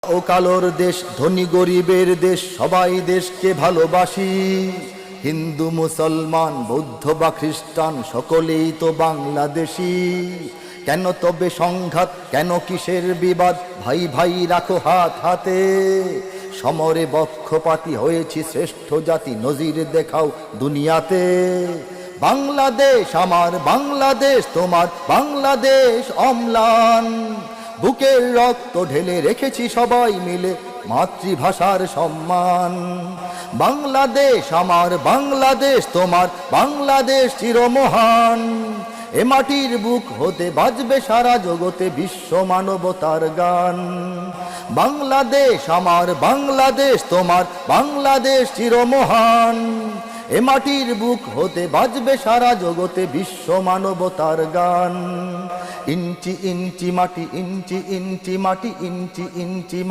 ও কালোর দেশ, ধনী গরিবের দেশ, সবাই দেশকে ভালোবাসি। হিন্দু মুসলমান বৌদ্ধ বা খ্রিস্টান সকলেই তো বাংলাদেশি। কেন তবে সংঘাত, কেন কিসের বিবাদ? ভাই ভাই রাখো হাত হাতে। সমরে বক্ষপাতী হয়েছি শ্রেষ্ঠ জাতি, নজির দেখাও দুনিয়াতে। বাংলাদেশ আমার, বাংলাদেশ তোমার, বাংলাদেশ অম্লান। বুকের রক্ত ঢেলে রেখেছি সবাই মিলে মাতৃভাষার সম্মান। বাংলাদেশ আমার, বাংলাদেশ তোমার, বাংলাদেশ চিরমহান। এ মাটির বুক হতে বাজবে সারা জগতে বিশ্ব মানবতার গান। বাংলাদেশ আমার, বাংলাদেশ তোমার, বাংলাদেশ চিরমহান। এ মাটির বুক হতে বাজবে সারা জগতে বিশ্ব মানবতার গান। ইঞ্চি ইঞ্চি মাটি, ইঞ্চি ইঞ্চি মাটি, ইঞ্চি ইঞ্চি মাটি।